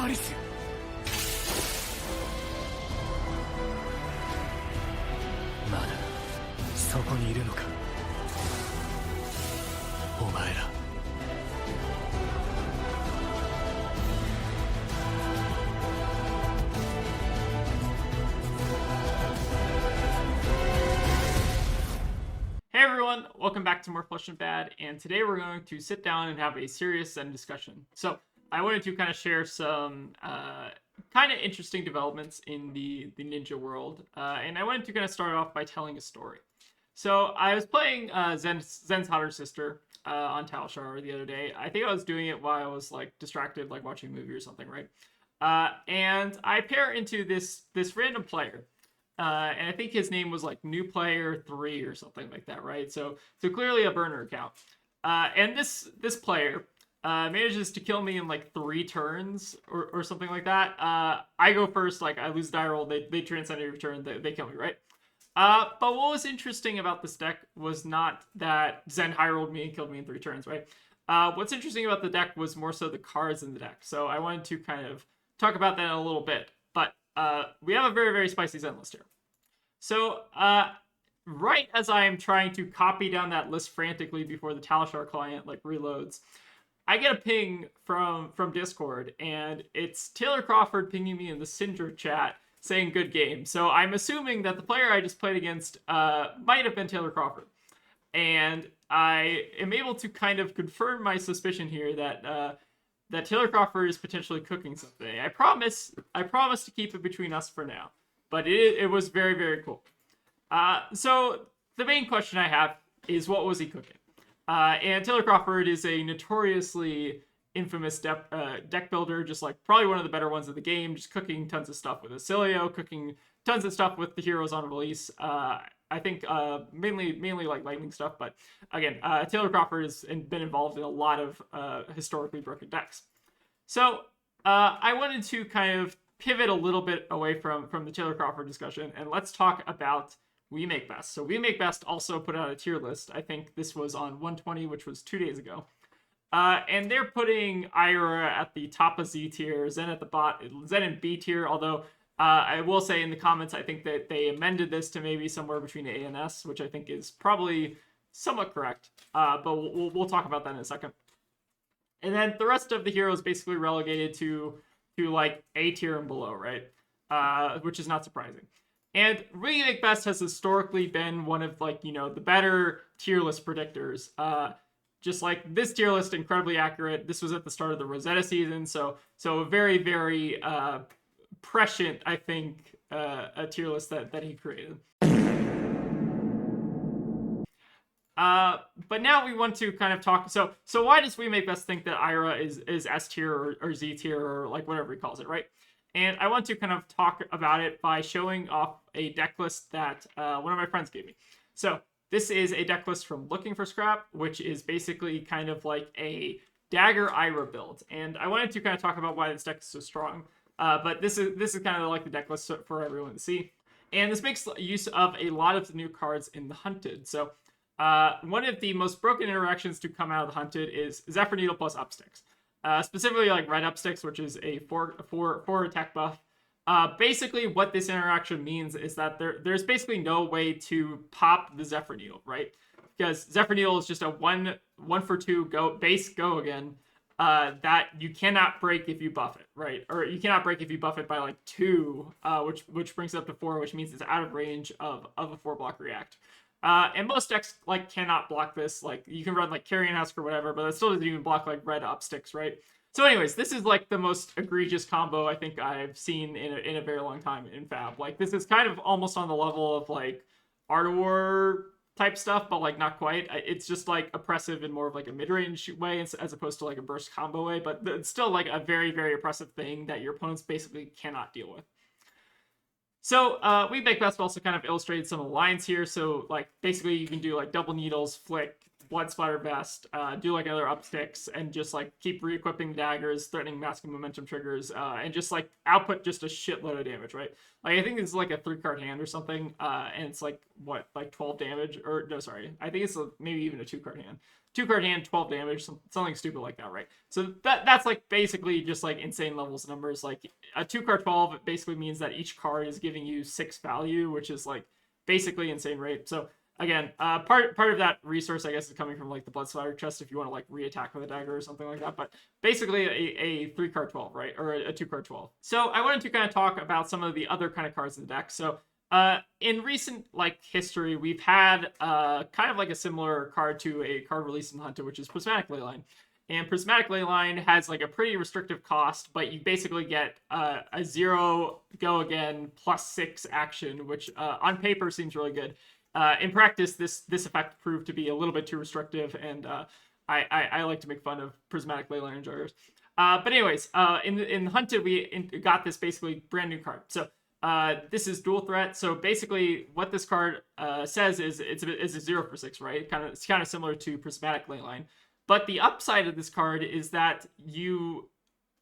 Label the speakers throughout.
Speaker 1: まだそこにいるのかお前ら。
Speaker 2: Hey everyone, welcome back to more Flesh and Bad, and today we're going to sit down and have a serious Zen discussion. So, I wanted to kind of share some kind of interesting developments in the ninja world, and I wanted to kind of start off by telling a story. So, I was playing Zen's Hotter Sister on Talshar the other day. I think I was doing it while I was like distracted, like watching a movie or something, right? And I pair into this random player. And I think his name was like New Player 3 or something like that, right? So clearly a burner account. And this player manages to kill me in like 3 turns or something like that. I go first, like I lose die roll, they transcend every turn, they kill me, right? But what was interesting about this deck was not that Zen high rolled me and killed me in 3 turns, right? What's interesting about the deck was more so the cards in the deck. So I wanted to kind of talk about that in a little bit. But we have a very, very spicy Zen list here. So, right as I am trying to copy down that list frantically before the Talshar client, like, reloads, I get a ping from Discord, and it's Taylor Crawford pinging me in the Syndra chat saying good game. So I'm assuming that the player I just played against might have been Taylor Crawford. And I am able to kind of confirm my suspicion here that that Taylor Crawford is potentially cooking something. I promise to keep it between us for now. But it was very, very cool. So the main question I have is, what was he cooking? And Taylor Crawford is a notoriously infamous deck builder, just like probably one of the better ones of the game, just cooking tons of stuff with Acilio, cooking tons of stuff with the heroes on release. I think mainly like lightning stuff, but again, Taylor Crawford has been involved in a lot of historically broken decks. So I wanted to kind of pivot a little bit away from the Taylor Crawford discussion, and let's talk about We Make Best. So We Make Best also put out a tier list. I think this was on 120, which was 2 days ago. And they're putting Ira at the top of Z tier, Zen at the bottom, Zen in B tier, although I will say in the comments, I think that they amended this to maybe somewhere between A and S, which I think is probably somewhat correct. But we'll talk about that in a second. And then the rest of the heroes basically relegated to like A tier and below, right? Which is not surprising. And We Make Best has historically been one of, like, you know, the better tier list predictors. Just like this tier list, incredibly accurate. This was at the start of the Rosetta season, so a very, very prescient, I think, a tier list that he created. But now we want to kind of talk. So why does We Make Best think that Ira is S tier or Z tier or like whatever he calls it, right? And I want to kind of talk about it by showing off a deck list that one of my friends gave me. So this is a deck list from Looking for Scrap, which is basically kind of like a Dagger Ira build. And I wanted to kind of talk about why this deck is so strong. But this is kind of like the deck list for everyone to see. And this makes use of a lot of the new cards in the Hunted. So one of the most broken interactions to come out of the Hunted is Zephyr Needle plus Upsticks. Specifically like Red Upsticks, which is a 4 attack buff. Basically what this interaction means is that there's basically no way to pop the Zephyr Needle, right? Because Zephyr Needle is just a 1 for 2 go again that you cannot break if you buff it, right? Or you cannot break if you buff it by like 2, which brings it up to 4, which means it's out of range of a 4-block react. And most decks like cannot block this. Like you can run like Carrion Husk or whatever, but it still doesn't even block like Red Upsticks, right? So anyways, this is like the most egregious combo I think I've seen in a very long time in Fab. Like this is kind of almost on the level of like Art of War type stuff, but like not quite. It's just like oppressive in more of like a mid-range way as opposed to like a burst combo way, but it's still like a very, very oppressive thing that your opponents basically cannot deal with. So We Make Best also kind of illustrated some of the lines here. So like basically you can do like double needles, flick, Blood Splatter Vest, do like another up sticks, and just like keep re-equipping daggers, threatening masking momentum triggers, and just like output just a shitload of damage, right? Like I think it's like a 3-card hand or something, and it's like what, like 12 damage, or no, sorry, I think it's maybe even a 2-card hand. 2-card hand, 12 damage, something stupid like that, right? So that's like basically just like insane levels numbers. Like a 2-card 12, it basically means that each card is giving you 6 value, which is like basically insane rate. So again, part of that resource, I guess, is coming from like the Blood Splatter chest if you want to like re-attack with a dagger or something like that. But basically a 3-card 12, right? Or a 2-card 12. So I wanted to kind of talk about some of the other kind of cards in the deck. So in recent like history, we've had kind of like a similar card to a card released in Hunter, which is Prismatic Leyline. And Prismatic Leyline has like a pretty restrictive cost, but you basically get a 0 go again +6 action, which on paper seems really good. In practice, this effect proved to be a little bit too restrictive, and I like to make fun of Prismatic Leyline enjoyers. But anyways, in Hunted, we got this basically brand new card. So this is dual threat. So basically, what this card says is it's a 0 for 6, right? It's kind of similar to Prismatic Leyline. But the upside of this card is that you,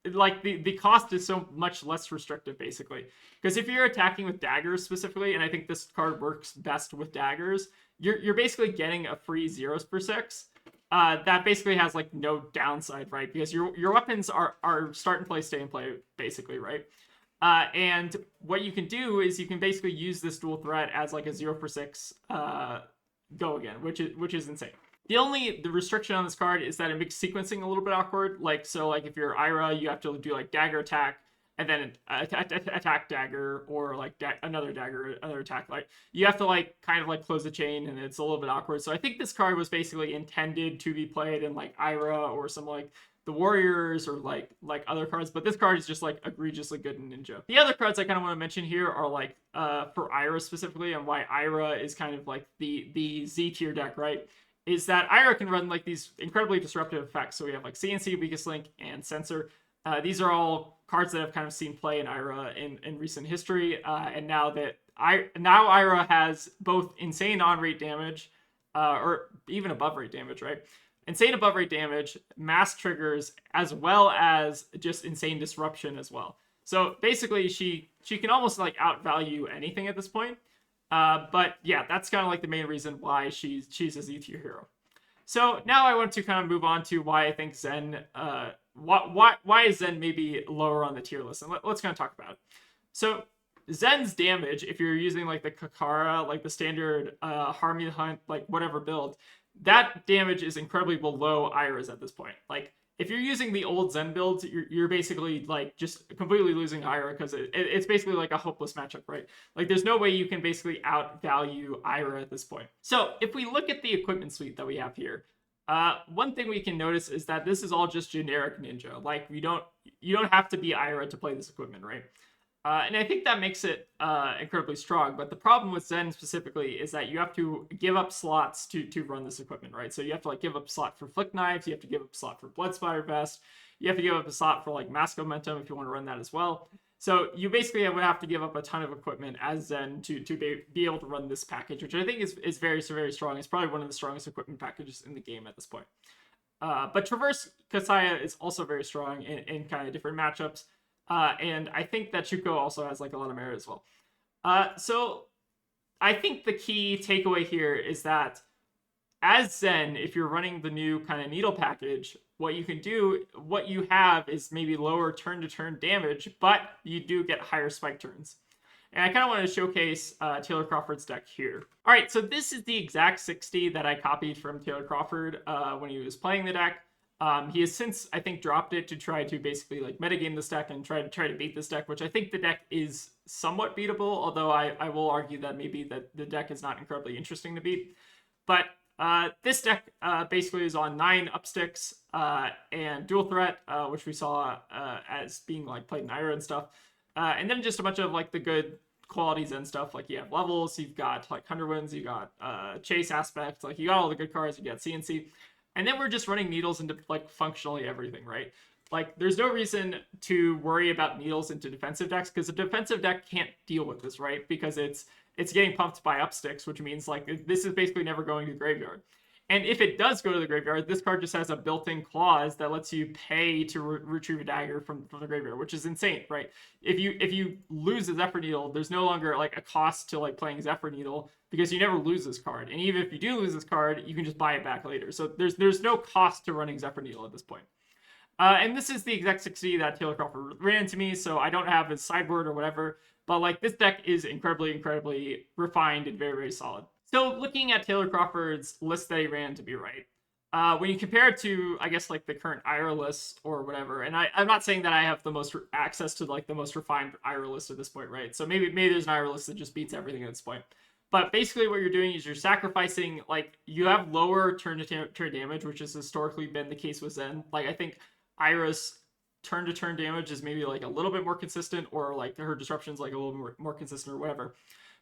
Speaker 2: like, the cost is so much less restrictive, basically. Because if you're attacking with daggers specifically, and I think this card works best with daggers, you're basically getting a free 0s for 6. That basically has, like, no downside, right? Because your weapons are start and play, stay and play, basically, right? And what you can do is you can basically use this dual threat as, like, a 0 for 6 go again, which is insane. The restriction on this card is that it makes sequencing a little bit awkward. Like, so like if you're Ira, you have to do like dagger attack and then attack dagger, or like another dagger, another attack. Like you have to like kind of like close the chain, and it's a little bit awkward. So I think this card was basically intended to be played in like Ira or some like the Warriors or like other cards, but this card is just like egregiously good in Ninja. The other cards I kind of want to mention here are like for Ira specifically, and why Ira is kind of like the Z tier deck, right? Is that Ira can run like these incredibly disruptive effects. So we have like CNC, Weakest Link, and Censor. These are all cards that have kind of seen play in Ira in recent history. And now Ira has both insane on-rate damage, or even above rate damage, right? Insane above rate damage, mass triggers, as well as just insane disruption as well. So basically, she can almost like outvalue anything at this point. But yeah, that's kind of like the main reason why she's a Z tier hero. So now I want to kind of move on to why I think Zen, why is Zen maybe lower on the tier list, and let's kind of talk about it. So Zen's damage, if you're using like the Kakara, like the standard Harmony Hunt, like whatever build, that damage is incredibly below Ira's at this point. Like if you're using the old Zen builds, you're basically like just completely losing Ira, because it's basically like a hopeless matchup, right? Like there's no way you can basically outvalue Ira at this point. So if we look at the equipment suite that we have here, one thing we can notice is that this is all just generic Ninja. Like you don't have to be Ira to play this equipment, right? And I think that makes it incredibly strong. But the problem with Zen specifically is that you have to give up slots to run this equipment, right? So you have to like give up a slot for Flick Knives, you have to give up a slot for Blood Splatter Vest, you have to give up a slot for like Mask Momentum if you want to run that as well. So you basically would have to give up a ton of equipment as Zen to be able to run this package, which I think is very, very strong. It's probably one of the strongest equipment packages in the game at this point. But Traverse Kasaya is also very strong in kind of different matchups. And I think that Shuko also has like a lot of merit as well. So I think the key takeaway here is that as Zen, if you're running the new kind of needle package, what you have is maybe lower turn-to-turn damage, but you do get higher spike turns. And I kind of wanted to showcase Taylor Crawford's deck here. All right, so this is the exact 60 that I copied from Taylor Crawford when he was playing the deck. He has since, I think, dropped it to try to basically like metagame this deck and try to beat this deck, which I think the deck is somewhat beatable, although I will argue that maybe that the deck is not incredibly interesting to beat. But this deck basically is on 9 upsticks and dual threat, which we saw as being like played in Ira and stuff. And then just a bunch of like the good qualities and stuff. Like you have levels, you've got like Hunterwinds, you got chase aspect, like you got all the good cards, you got CNC. And then we're just running needles into like functionally everything, right? Like there's no reason to worry about needles into defensive decks, because a defensive deck can't deal with this, right? Because it's getting pumped by upsticks, which means like this is basically never going to graveyard. And if it does go to the graveyard, this card just has a built-in clause that lets you pay to retrieve a dagger from the graveyard, which is insane, right? If you lose a Zephyr Needle, there's no longer like a cost to like playing Zephyr Needle because you never lose this card. And even if you do lose this card, you can just buy it back later. So there's no cost to running Zephyr Needle at this point. And this is the exact 60 that Taylor Crawford ran into me, so I don't have his sideboard or whatever. But like this deck is incredibly refined and very solid. So looking at Taylor Crawford's list that he ran to be right, when you compare it to, I guess, like the current Ira list or whatever, and I'm not saying that I have the most access to like the most refined Ira list at this point, right? So maybe there's an Ira list that just beats everything at this point. But basically what you're doing is you're sacrificing, like, you have lower turn to turn damage, which has historically been the case with Zen. Like, I think Ira's turn to turn damage is maybe like a little bit more consistent, or like her disruption's like a little more consistent or whatever.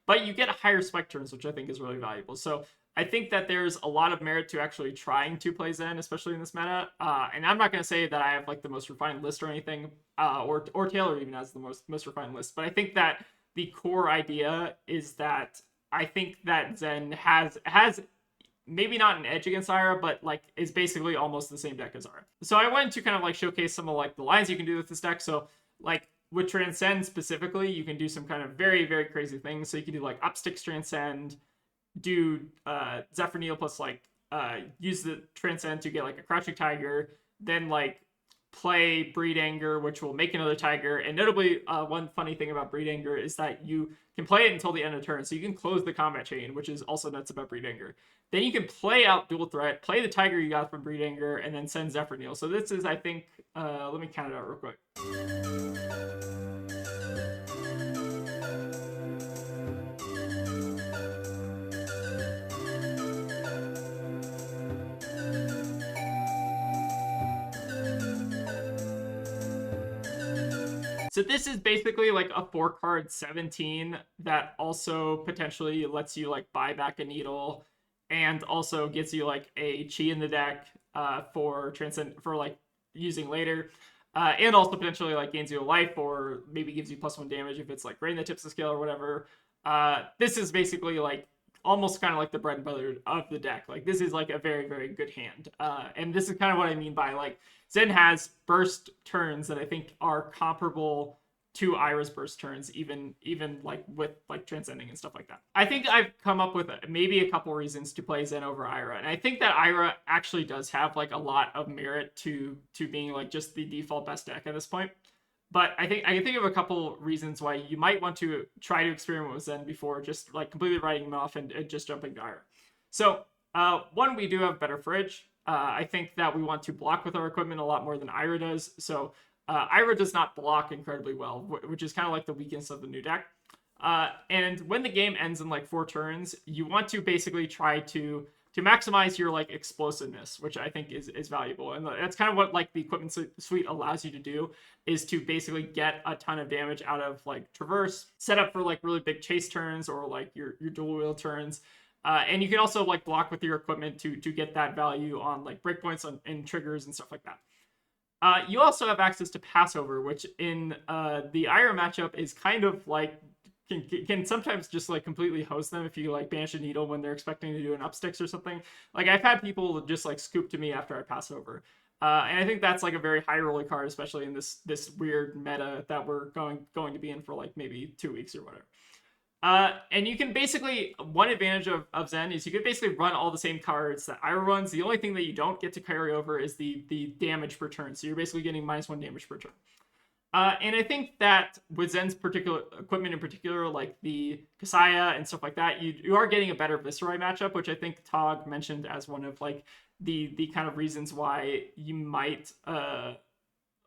Speaker 2: But you get higher spec turns, which I think is really valuable. So I think that there's a lot of merit to actually trying to play Zen, especially in this meta. And I'm not going to say that I have like the most refined list or anything, or Taylor even has the most refined list. But I think that the core idea is that I think that Zen has maybe not an edge against Ira, but like is basically almost the same deck as Ira. So I wanted to kind of like showcase some of like the lines you can do with this deck. So like with Transcend specifically, you can do some kind of very crazy things. So you can do like Upsticks Transcend, do Zephyr Needle plus like use the Transcend to get like a Crouching Tiger, then like play Breed Anger, which will make another Tiger. And notably, one funny thing about Breed Anger is that you can play it until the end of turn, so you can close the combat chain, which is also nuts about Breed Anger. Then you can play out Dual Threat, play the Tiger you got from Breed Anger, and then send Zephyr Needle. So this is, I think, let me count it out real quick. So this is basically like a 4-card 17 that also potentially lets you like buy back a needle, and also gets you like a chi in the deck for Transcend, for like using later, and also potentially like gains you a life, or maybe gives you +1 damage if it's like rain that tips the scale or whatever. This is basically like almost kind of like the bread and butter of the deck. Like this is like a very good hand, and this is kind of what I mean by like Zen has burst turns that I think are comparable to Ira's burst turns, even like with like transcending and stuff like that. I think I've come up with maybe a couple reasons to play Zen over Ira, and I think that Ira actually does have like a lot of merit to being like just the default best deck at this point. But I think I can think of a couple reasons why you might want to try to experiment with Zen before just like completely writing him off and just jumping to Ira. So one, we do have better fridge. I think that we want to block with our equipment a lot more than Ira does. So Ira does not block incredibly well, which is kind of like the weakness of the new deck. And when the game ends in like 4 turns, you want to basically try to maximize your like explosiveness, which I think is valuable. And that's kind of what like the equipment suite allows you to do, is to basically get a ton of damage out of like traverse, set up for like really big chase turns or like your dual wheel turns. And you can also like block with your equipment to get that value on like breakpoints and triggers and stuff like that. You also have access to Passover, which in the Ira matchup is kind of like can sometimes just like completely host them if you like banish a needle when they're expecting to do an upsticks or something. Like I've had people just like scoop to me after I pass over. And I think that's like a very high roller card, especially in this weird meta that we're going to be in for like maybe 2 weeks or whatever. And you can basically, one advantage of Zen is you can basically run all the same cards that Ira runs. The only thing that you don't get to carry over is the damage per turn. So you're basically getting -1 damage per turn. And I think that with Zen's particular equipment in particular, like the Kasaya and stuff like that, you are getting a better Viceroy matchup, which I think Tog mentioned as one of like the kind of reasons why you might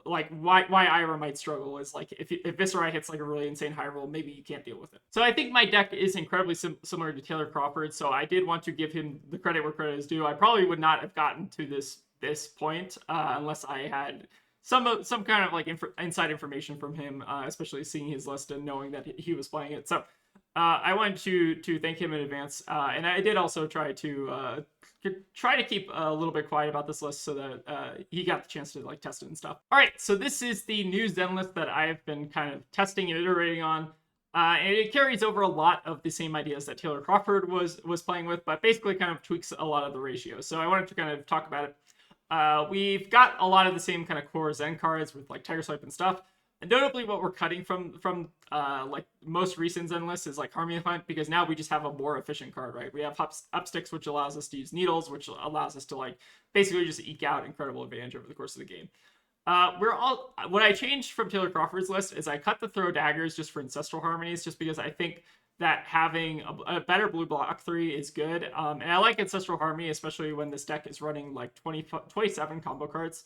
Speaker 2: like why Ira might struggle is like if Viceroy hits like a really insane high roll, maybe you can't deal with it. So I think my deck is incredibly similar to Taylor Crawford, so I did want to give him the credit where credit is due. I probably would not have gotten to this point unless I had some kind of like inside information from him, especially seeing his list and knowing that he was playing it. So I wanted to thank him in advance, and I did also try to keep a little bit quiet about this list so that he got the chance to like test it and stuff. All right, so this is the new Zen list that I have been kind of testing and iterating on. And it carries over a lot of the same ideas that Taylor Crawford was playing with, but basically kind of tweaks a lot of the ratios. So I wanted to kind of talk about it. We've got a lot of the same kind of core Zen cards with like Tiger Swipe and stuff. And notably, what we're cutting from like most recent Zen lists is like Harmony Hunt, because now we just have a more efficient card, right? We have Upsticks, which allows us to use Needles, which allows us to like basically just eke out incredible advantage over the course of the game. What I changed from Taylor Crawford's list is I cut the throw daggers just for Ancestral Harmonies, just because I think that having a better blue block 3 is good. And I like Ancestral Harmony, especially when this deck is running like 27 combo cards,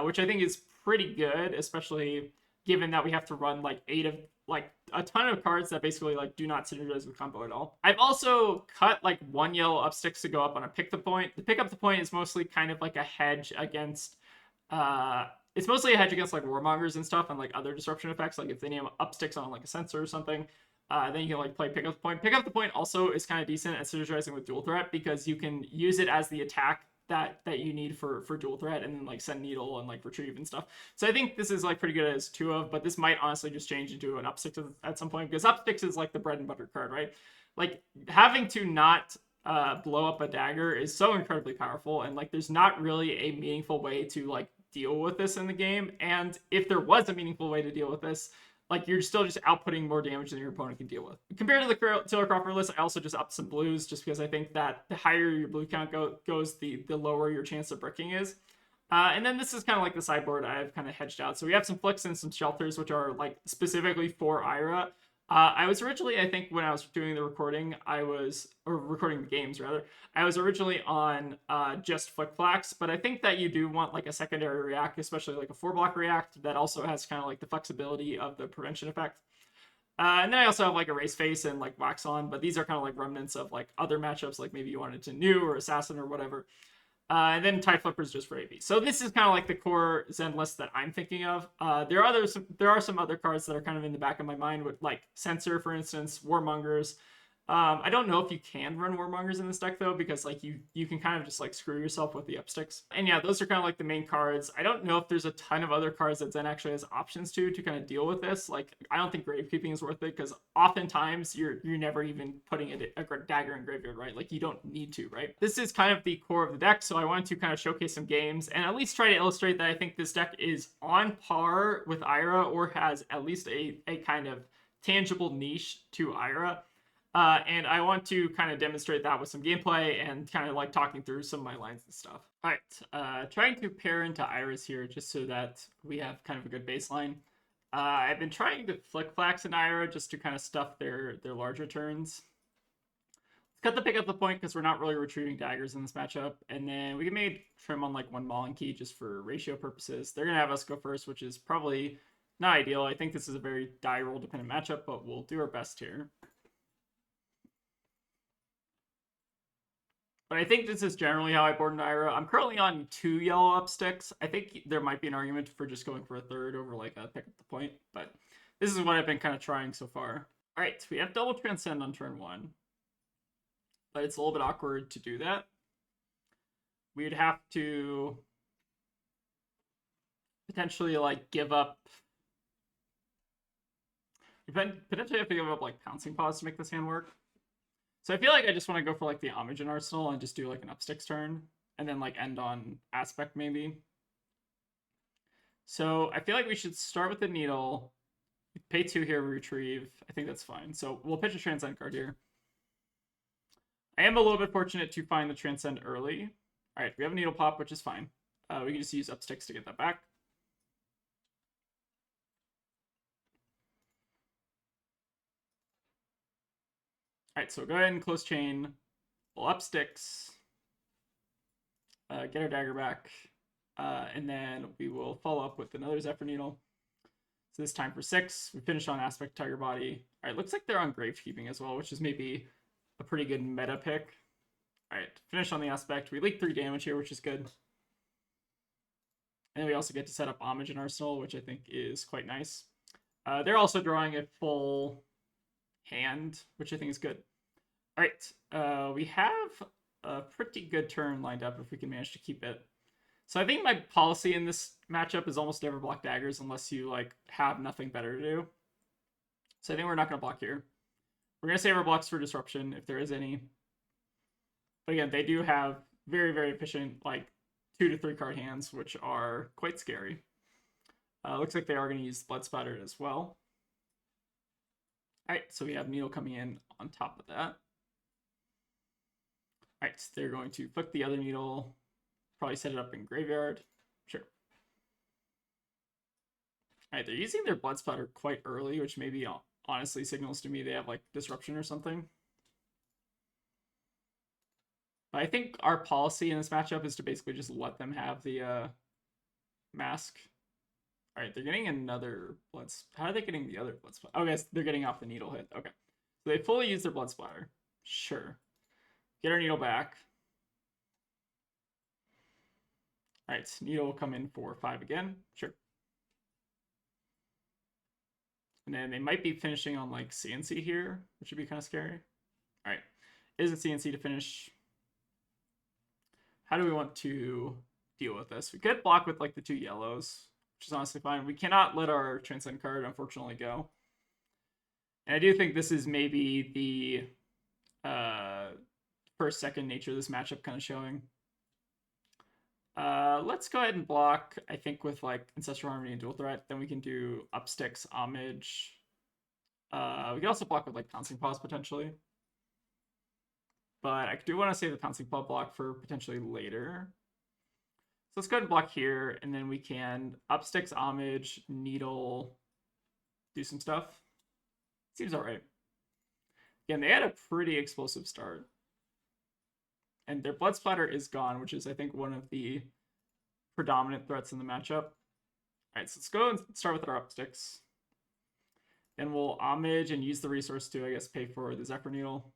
Speaker 2: which I think is pretty good, especially given that we have to run like a ton of cards that basically like do not synergize with combo at all. I've also cut like 1 yellow Upsticks to go up on a pick the point. The pick up the point is mostly kind of like a hedge against it's mostly a hedge against like warmongers and stuff and like other disruption effects. Like if they name Upsticks on like a sensor or something, then you can like play pick up the point. Pick up the point also is kind of decent at synergizing with dual threat, because you can use it as the attack that you need for dual threat, and then like send needle and like retrieve and stuff. So I think this is like pretty good as 2 of, but this might honestly just change into an Upsticks at some point, because Upsticks is like the bread and butter card, right? Like having to not blow up a dagger is so incredibly powerful, and like there's not really a meaningful way to like deal with this in the game. And if there was a meaningful way to deal with this, like you're still just outputting more damage than your opponent can deal with. Compared to the Taylor Crawford list, I also just upped some blues, just because I think that the higher your blue count goes, the lower your chance of bricking is. And then this is kind of like the sideboard I've kind of hedged out. So we have some flicks and some shelters, which are like specifically for Ira. I was originally, I think when I was doing the recording, recording the games rather, I was originally on just Flick Flax, but I think that you do want like a secondary react, especially like a 4-block react that also has kind of like the flexibility of the prevention effect. And then I also have like Erase Face and like Wax On, but these are kind of like remnants of like other matchups, like maybe you wanted to New or Assassin or whatever. And then Tide Flipper's just for AP. So this is kind of like the core Zen list that I'm thinking of. There are some other cards that are kind of in the back of my mind, with like Censor, for instance, Warmongers. I don't know if you can run Warmongers in this deck though, because like you can kind of just like screw yourself with the Upsticks. And yeah, those are kind of like the main cards. I don't know if there's a ton of other cards that Zen actually has options to kind of deal with this. Like I don't think Gravekeeping is worth it, because oftentimes you're never even putting a dagger in graveyard, right? Like you don't need to, right? This is kind of the core of the deck, so I wanted to kind of showcase some games and at least try to illustrate that I think this deck is on par with Ira, or has at least a kind of tangible niche to Ira. And I want to kind of demonstrate that with some gameplay and kind of like talking through some of my lines and stuff. All right, trying to pair into Iris here just so that we have kind of a good baseline. I've been trying to Flick Flax and Ira just to kind of stuff their larger turns. Let's cut the pick up the point, because we're not really retrieving daggers in this matchup. And then we can maybe trim on like 1 Mauling Key just for ratio purposes. They're going to have us go first, which is probably not ideal. I think this is a very die roll dependent matchup, but we'll do our best here. But I think this is generally how I board an Ira. I'm currently on 2 yellow Upsticks. I think there might be an argument for just going for a 3rd over like a pick up the point, but this is what I've been kind of trying so far. All right, we have double Transcend on turn 1, but it's a little bit awkward to do that. We'd have to potentially like give up. Potentially have to give up like Pouncing Paws to make this hand work. So I feel like I just want to go for like the Homage in Arsenal and just do like an Upsticks turn, and then like end on Aspect maybe. So I feel like we should start with the Needle. Pay 2 here, retrieve. I think that's fine. So we'll pitch a Transcend card here. I am a little bit fortunate to find the Transcend early. All right, we have a Needle Pop, which is fine. We can just use Upsticks to get that back. All right, so go ahead and close chain. We'll Upsticks. Get our dagger back. And then we will follow up with another Zephyr Needle. So this time for 6. We finish on Aspect Tiger Body. All right, looks like they're on Gravekeeping as well, which is maybe a pretty good meta pick. All right, finish on the Aspect. We leak 3 damage here, which is good. And we also get to set up Homage in Arsenal, which I think is quite nice. They're also drawing a full hand, which I think is good. All right, we have a pretty good turn lined up if we can manage to keep it. So I think my policy in this matchup is almost never block daggers unless you like have nothing better to do. So I think we're not going to block here. We're going to save our blocks for disruption if there is any. But again, they do have very, very efficient, like 2 to 3 card hands, which are quite scary. Looks like they are going to use Blood Spatter as well. All right, so we have Needle coming in on top of that. All right, so they're going to flick the other Needle, probably set it up in Graveyard. Sure. All right, they're using their Blood Spatter quite early, which maybe honestly signals to me they have like Disruption or something. But I think our policy in this matchup is to basically just let them have the mask. All right, they're getting another blood. How are they getting the other blood splatter? Oh, guys, they're getting off the needle hit. Okay, so they fully use their blood splatter. Sure. Get our needle back. All right, needle will come in for 5 again. Sure. And then they might be finishing on like CNC here, which would be kind of scary. All right, is it CNC to finish? How do we want to deal with this? We could block with like the 2 yellows, which is honestly fine. We cannot let our Transcend card, unfortunately, go. And I do think this is maybe the first, second nature of this matchup kind of showing. Let's go ahead and block, I think, with like Ancestral Harmony and Dual Threat. Then we can do Upsticks, Homage. We can also block with like Pouncing Paws potentially. But I do want to save the Pouncing Paw block for potentially later. So let's go ahead and block here, and then we can Upsticks, Homage, Needle, do some stuff. Seems all right. Again, they had a pretty explosive start. And their Blood Splatter is gone, which is, I think, one of the predominant threats in the matchup. All right, so let's go and start with our Upsticks. Then we'll Homage and use the resource to, I guess, pay for the Zephyr Needle.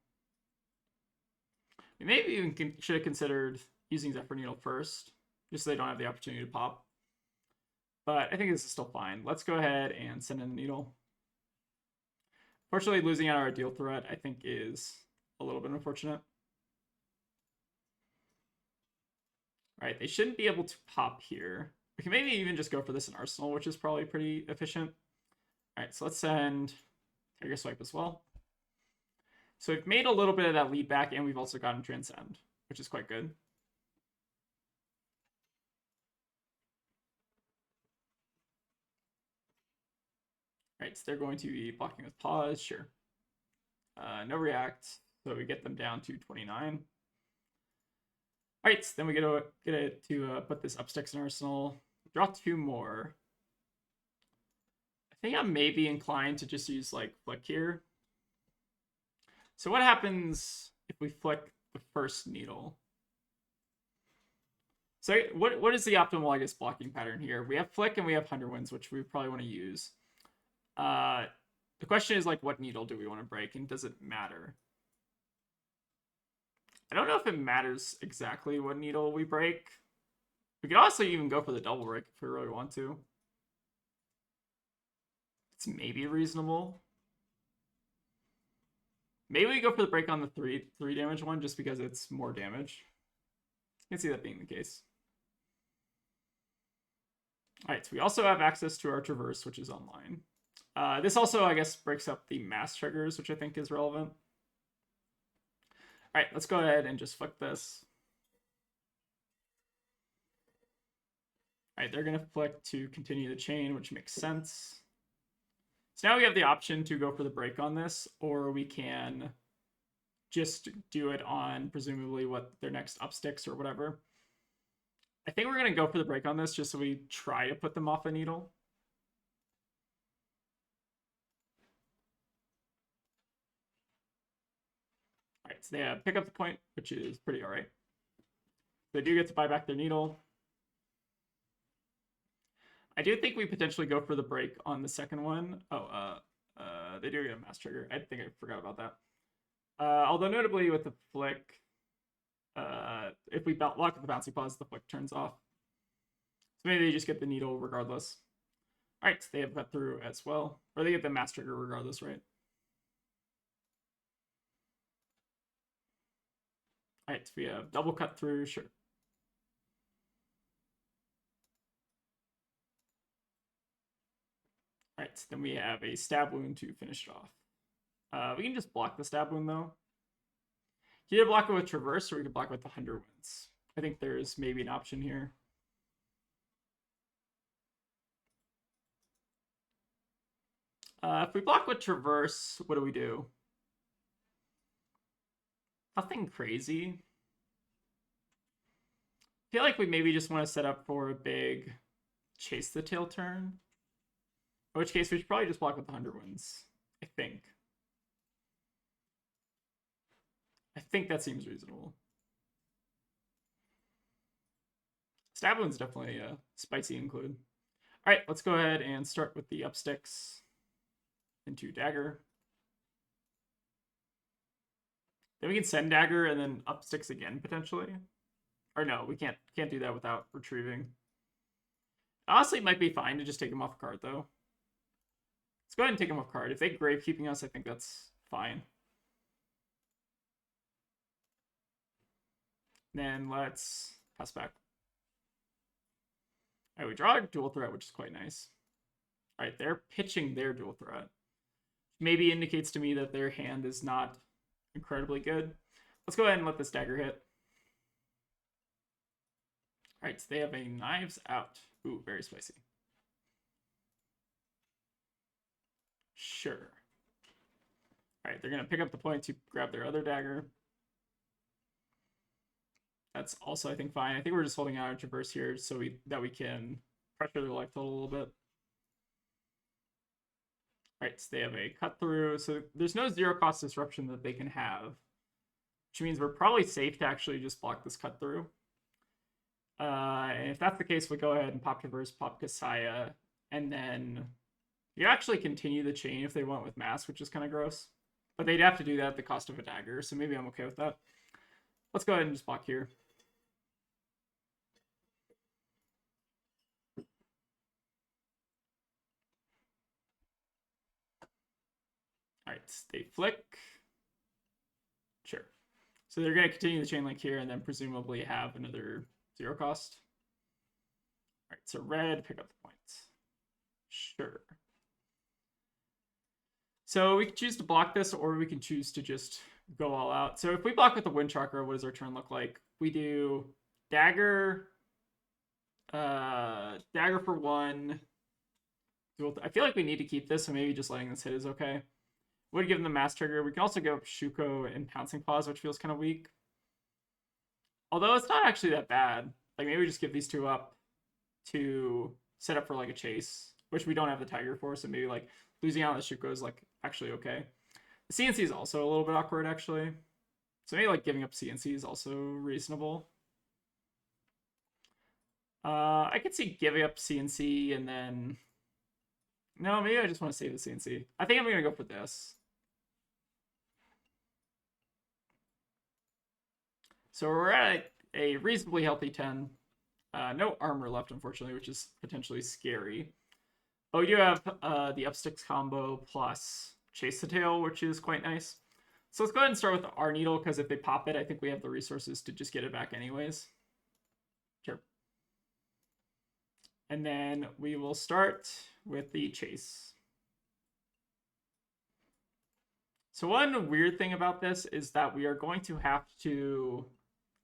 Speaker 2: We maybe even should have considered using Zephyr Needle first, just so they don't have the opportunity to pop. But I think this is still fine. Let's go ahead and send in the Needle. Fortunately, losing out our Dual Threat, I think, is a little bit unfortunate. All right, they shouldn't be able to pop here. We can maybe even just go for this in Arsenal, which is probably pretty efficient. All right, so let's send Tiger Swipe as well. So we've made a little bit of that lead back, and we've also gotten Transcend, which is quite good. All right, so they're going to be blocking with Pause, sure. No React, so we get them down to 29. All right, so then we get to put this Upsticks in Arsenal. Draw 2 more. I think I'm maybe inclined to just use like Flick here. So what happens if we flick the first Needle? So what is the optimal, I guess, blocking pattern here? We have Flick and we have Hunterwinds, which we probably want to use. The question is, like, what Needle do we want to break, and does it matter? I don't know if it matters exactly what Needle we break. We could also even go for the double break if we really want to. It's maybe reasonable. Maybe we go for the break on the 3 damage one just because it's more damage. I can see that being the case. All right, so we also have access to our Traverse, which is online. This also, I guess, breaks up the mass triggers, which I think is relevant. All right, let's go ahead and just flick this. All right, they're going to flick to continue the chain, which makes sense. So now we have the option to go for the break on this, or we can just do it on presumably what their next Upsticks or whatever. I think we're going to go for the break on this just so we try to put them off a Needle. All right, so they pick up the point, which is pretty all right. They do get to buy back their Needle. I do think we potentially go for the break on the second one. Oh, they do get a mass trigger. I think I forgot about that. Although notably with the flick, if we lock with the bouncy paws, the flick turns off. So maybe they just get the Needle regardless. All right, so they have cut through as well. Or they get the mass trigger regardless, right? All right, so we have double cut through, sure. Alright, then we have a stab wound to finish it off. We can just block the stab wound though. You can block it with Traverse, or we can block it with the 100 Wounds. I think there's maybe an option here. If we block with Traverse, what do we do? Nothing crazy. I feel like we maybe just want to set up for a big Chase the Tail turn. In which case, we should probably just block with the 100 Wounds. I think. I think that seems reasonable. Stab wound's definitely a spicy include. All right, let's go ahead and start with the up sticks into dagger. Then we can send dagger and then up sticks again potentially. Or no, we can't do that without retrieving. Honestly, it might be fine to just take him off card though. Let's go ahead and take him off card. If they grave keeping us, I think that's fine. Then let's pass back. All right, we draw a dual threat, which is quite nice. All right, they're pitching their dual threat. Maybe indicates to me that their hand is not incredibly good. Let's go ahead and let this dagger hit. All right, so they have a Knives Out. Ooh, very spicy. Sure. All right, they're going to pick up the point to grab their other dagger. That's also, I think, fine. I think we're just holding out a Traverse here so that we can pressure their life total a little bit. All right, so they have a cut through. So there's no zero cost disruption that they can have, which means we're probably safe to actually just block this cut through. And if that's the case, we'll go ahead and pop Traverse, pop Kasaya, and then you actually continue the chain if they want with Mass, which is kind of gross. But they'd have to do that at the cost of a dagger, so maybe I'm okay with that. Let's go ahead and just block here. All right, they flick. Sure. So they're going to continue the chain link here and then presumably have another zero cost. All right, so red, pick up the points. Sure. So we can choose to block this, or we can choose to just go all out. So if we block with the Wind Chakra, what does our turn look like? We do dagger, dagger for 1. I feel like we need to keep this, so maybe just letting this hit is okay. Would give them the Mass Trigger. We can also give up Shuko and Pouncing Paws, which feels kind of weak. Although it's not actually that bad. Like, maybe we just give these two up to set up for, like, a chase, which we don't have the Tiger for, so maybe, like, losing out on the Shuko is, like, actually okay. The CNC is also a little bit awkward, actually. So maybe, like, giving up CNC is also reasonable. I could see giving up CNC and then... No, maybe I just want to save the CNC. I think I'm going to go for this. So we're at a reasonably healthy 10. No armor left, unfortunately, which is potentially scary. But we do have the up sticks combo plus Chase the Tail, which is quite nice. So let's go ahead and start with our needle, because if they pop it, I think we have the resources to just get it back anyways. Sure. And then we will start with the chase. So one weird thing about this is that we are going to have to,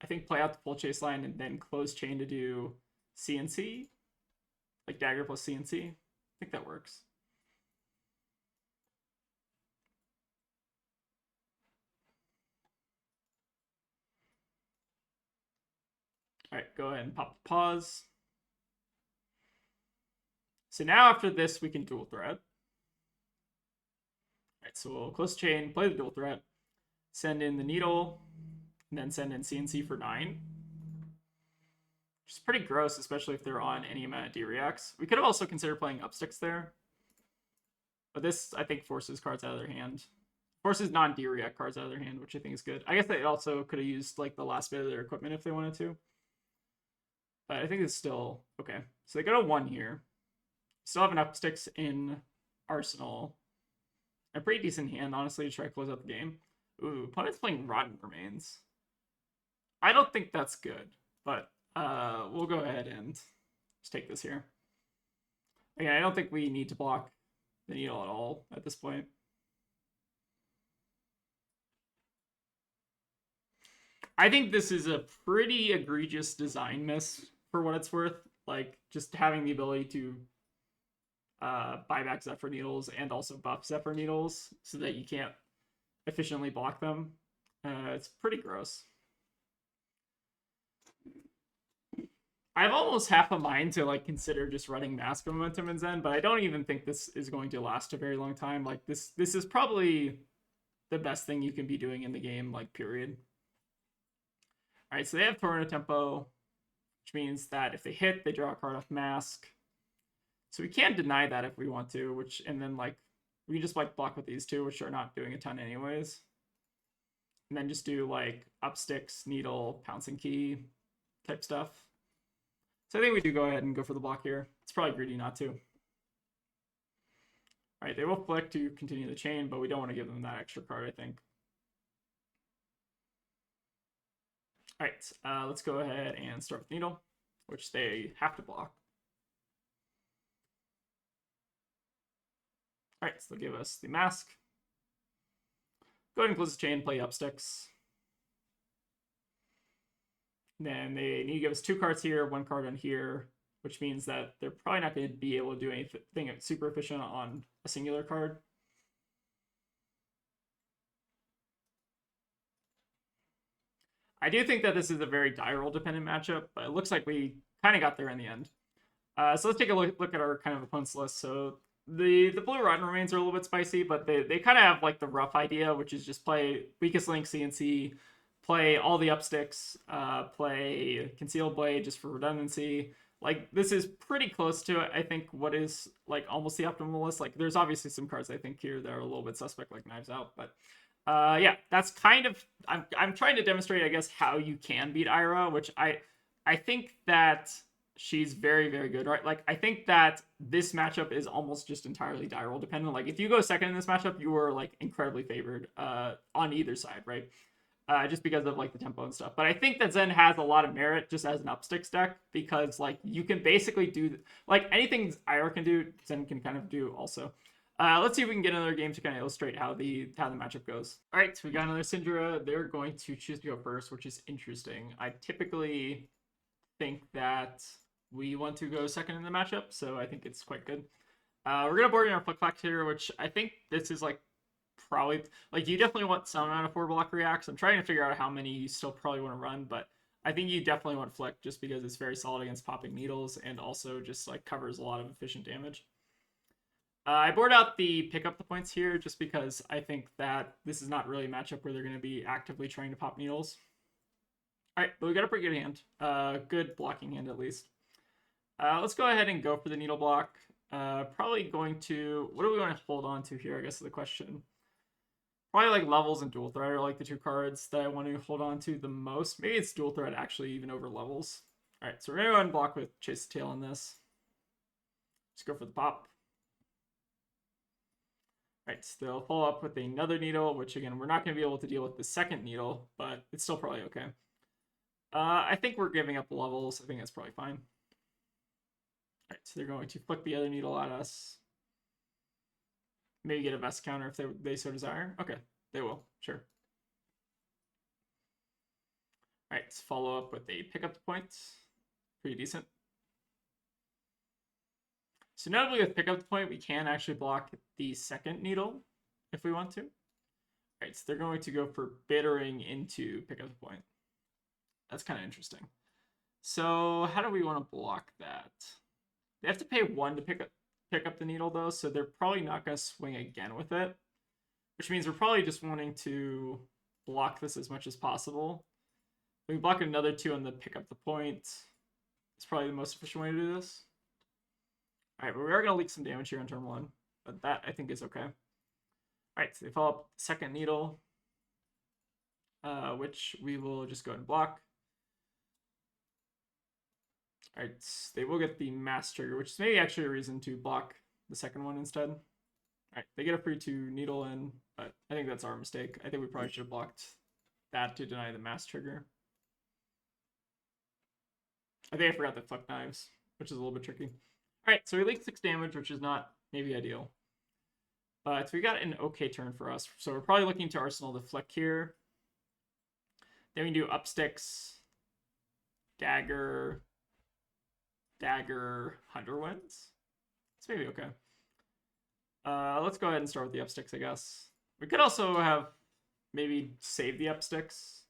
Speaker 2: I think, play out the full chase line and then close chain to do CNC. Like dagger plus CNC. I think that works. All right, go ahead and pop the pause. So now after this, we can dual threat. All right, so we'll close chain, play the dual threat, send in the needle, and then send in CNC for 9. Which is pretty gross, especially if they're on any amount of D-reacts. We could have also considered playing upsticks there. But this, I think, forces cards out of their hand. Forces non-D-react cards out of their hand, which I think is good. I guess they also could have used like the last bit of their equipment if they wanted to. But I think it's still okay. So they go to 1 here. Still have an upsticks in Arsenal. A pretty decent hand, honestly, to try to close out the game. Ooh, opponent's playing Rotten Remains. I don't think that's good, but we'll go ahead and just take this here. Again, I don't think we need to block the needle at all at this point. I think this is a pretty egregious design miss for what it's worth. Like, just having the ability to buy back Zephyr needles and also buff Zephyr needles so that you can't efficiently block them. It's pretty gross. I have almost half a mind to like consider just running Mask of Momentum in Zen, but I don't even think this is going to last a very long time. Like this is probably the best thing you can be doing in the game, like period. All right, so they have Torrent Tempo, which means that if they hit, they draw a card off Mask. So we can deny that if we want to, which and then like we can just like block with these two, which are not doing a ton anyways. And then just do like up sticks, needle, pouncing key type stuff. So I think we do go ahead and go for the block here. It's probably greedy not to. All right, they will flick to continue the chain, but we don't want to give them that extra card, I think. All right, let's go ahead and start with needle, which they have to block. All right, so they'll give us the mask. Go ahead and close the chain, play up sticks. Then they need to give us 2 cards here, 1 card on here, which means that they're probably not going to be able to do anything super efficient on a singular card. I do think that this is a very die roll dependent matchup, but it looks like we kind of got there in the end. So let's take a look at our kind of opponent's list. So the blue Rotten Remains are a little bit spicy, but they kind of have like the rough idea, which is just play Weakest Link, CNC, play all the upsticks, play Concealed Blade just for redundancy. Like, this is pretty close to, I think, what is, like, almost the optimal list. Like, there's obviously some cards, I think, here that are a little bit suspect, like Knives Out. But, yeah, that's kind of... I'm trying to demonstrate, I guess, how you can beat Ira, which I think that she's very, very good, right? Like, I think that this matchup is almost just entirely die roll dependent. Like, if you go second in this matchup, you are, like, incredibly favored on either side, right? Just because of like the tempo and stuff. But I think that Zen has a lot of merit just as an upsticks deck because like you can basically do like anything Ira can do, Zen can kind of do also. Let's see if we can get another game to kind of illustrate how the matchup goes. All right, so we got another Syndra. They're going to choose to go first, which is interesting. I typically think that we want to go second in the matchup, so I think it's quite good. We're gonna board in our Flick Flack here, which I think this is like probably like you definitely want some amount of 4 block reacts. I'm trying to figure out how many you still probably want to run, but I think you definitely want Flick just because it's very solid against popping needles and also just like covers a lot of efficient damage. I board out the pick up the points here just because I think that this is not really a matchup where they're going to be actively trying to pop needles. All right, but we got a pretty good hand. Good blocking hand at least. Let's go ahead and go for the needle block. Probably going to... What do we want to hold on to here, I guess is the question. Probably like Levels and Dual Threat are like the 2 cards that I want to hold on to the most. Maybe it's Dual Threat actually even over Levels. All right, so we're going to go ahead and block with Chase the Tail on this. Let's go for the pop. All right, so they'll follow up with another needle, which again, we're not going to be able to deal with the second needle, but it's still probably okay. I think we're giving up Levels. I think that's probably fine. All right, so they're going to flick the other needle at us. Maybe get a vest counter if they so desire. Okay, they will. Sure. All right, let's follow up with a pick up the points. Pretty decent. So notably with pick up the point, we can actually block the second needle if we want to. All right, so they're going to go for bittering into pick up the point. That's kind of interesting. So how do we want to block that? They have to pay 1 to pick up the needle though, so they're probably not going to swing again with it, which means we're probably just wanting to block this as much as possible. We block another 2 on the pick up the point. It's probably the most efficient way to do this. All right, but we are going to leak some damage here on turn 1, but that I think is okay. All right, so they follow up the second needle, which we will just go ahead and block. All right, they will get the mass trigger, which is maybe actually a reason to block the second one instead. All right, they get a free 2 needle in, but I think that's our mistake. I think we probably should have blocked that to deny the mass trigger. I think I forgot the Flick Knives, which is a little bit tricky. All right, so we leaked 6 damage, which is not maybe ideal. But we got an okay turn for us. So we're probably looking to Arsenal the flick here. Then we do up sticks, dagger, dagger, 100 wins. It's maybe okay. Let's go ahead and start with the up sticks, I guess. We could also have maybe save the up sticks.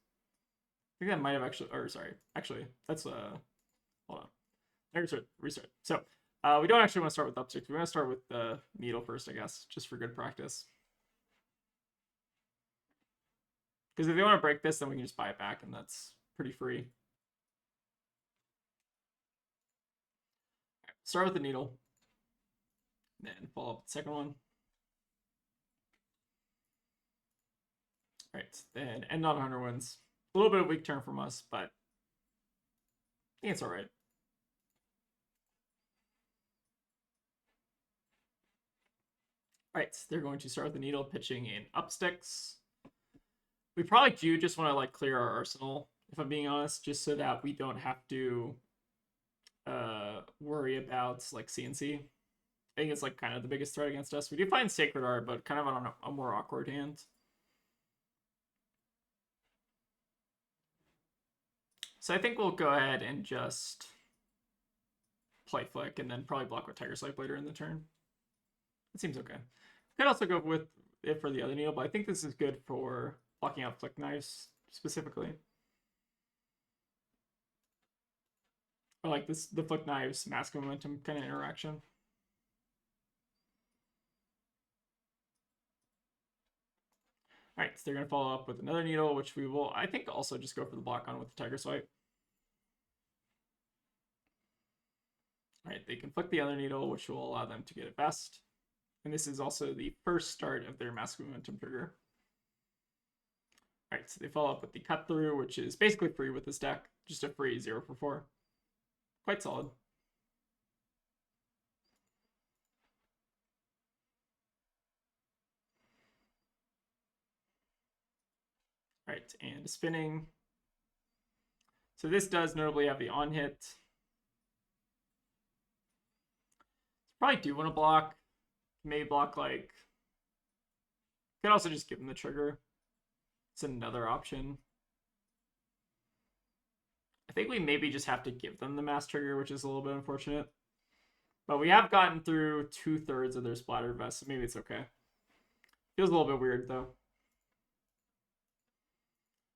Speaker 2: I think that might have actually, or sorry, actually, that's, hold on. Restart. So, we don't actually want to start with up sticks. We want to start with the needle first, I guess, just for good practice. Because if they want to break this, then we can just buy it back, and that's pretty free. Right, start with the needle. Then follow up with the second one. Right, then end on 100 wins. A little bit of weak turn from us, but I think it's all right. All right, they're going to start with the needle, pitching in up sticks. We probably do just want to like clear our arsenal, if I'm being honest, just so that we don't have to worry about like CNC. I think it's like kind of the biggest threat against us. We do find Sacred Art, but kind of on a more awkward hand. So I think we'll go ahead and just play Flick and then probably block with Tiger Swipe later in the turn. It seems okay. Could also go with it for the other needle, but I think this is good for blocking out Flick Knives specifically. Or like this, the Flick Knives Mask Momentum kind of interaction. All right, so they're going to follow up with another needle, which we will, I think, also just go for the block on with the Tiger Swipe. All right, they can flick the other needle, which will allow them to get it best. And this is also the first start of their Mask Momentum trigger. All right, so they follow up with the Cut Through, which is basically free with this deck. Just a free 0 for 4. Quite solid. All right, and spinning. So this does notably have the on hit. Probably do want to block. Maybe block like. Could also just give them the trigger. It's another option. I think we maybe just have to give them the mass trigger, which is a little bit unfortunate. But we have gotten through 2/3 of their splatter vest, so maybe it's okay. Feels a little bit weird though.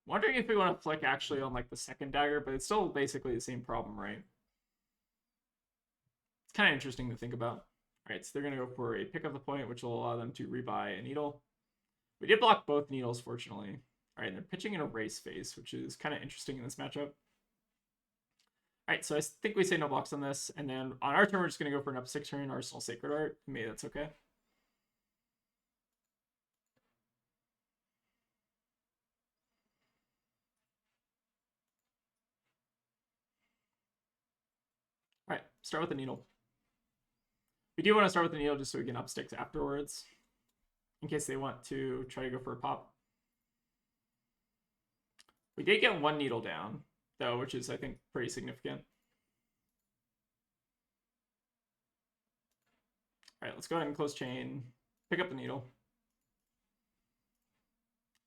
Speaker 2: Wondering if we want to flick actually on like the second dagger, but it's still basically the same problem, right? It's kind of interesting to think about. All right, so they're going to go for a pick up the point, which will allow them to rebuy a needle. We did block both needles, fortunately. All right, and they're pitching in a race phase, which is kind of interesting in this matchup. All right, so I think we say no blocks on this, and then on our turn, we're just going to go for an up 6 turn Arsenal Sacred Art. Maybe that's okay. All right, start with the needle. We do want to start with the needle just so we can up sticks afterwards, in case they want to try to go for a pop. We did get one needle down, though, which is, I think, pretty significant. All right, let's go ahead and close chain, pick up the needle.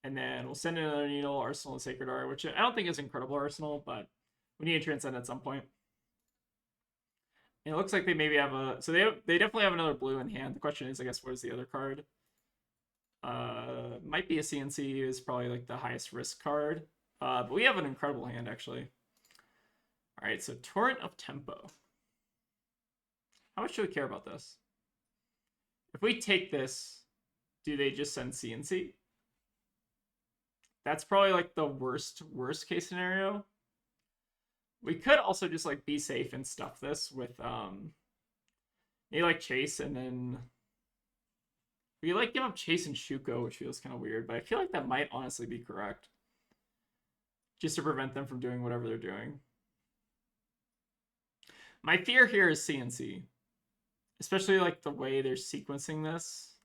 Speaker 2: And then we'll send in another needle, Arsenal of Sacred Art, which I don't think is incredible Arsenal, but we need to transcend at some point. And it looks like they maybe have a... So they definitely have another blue in hand. The question is, I guess, what is the other card? Might be a CNC is probably like the highest risk card. But we have an incredible hand, actually. All right, so Torrent of Tempo. How much do we care about this? If we take this, do they just send CNC? That's probably like the worst case scenario. We could also just like be safe and stuff this with maybe like Chase, and then we like give up Chase and Shuko, which feels kind of weird, but I feel like that might honestly be correct. Just to prevent them from doing whatever they're doing. My fear here is CNC. Especially like the way they're sequencing this.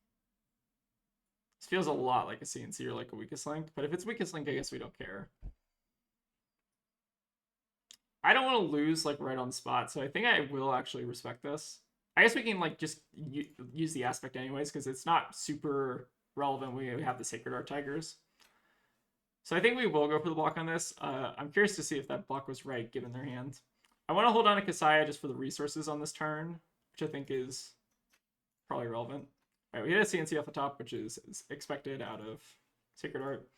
Speaker 2: This feels a lot like a CNC or like a weakest link, but if it's weakest link, I guess we don't care. I don't want to lose like right on the spot, so I think I will actually respect this. I guess we can like just use the aspect anyways because it's not super relevant. We have the Sacred Art Tigers. So I think we will go for the block on this. I'm curious to see if that block was right given their hand. I want to hold on to Kasaya just for the resources on this turn, which I think is probably relevant. All right, we hit a CNC off the top, which is expected out of Sacred Art.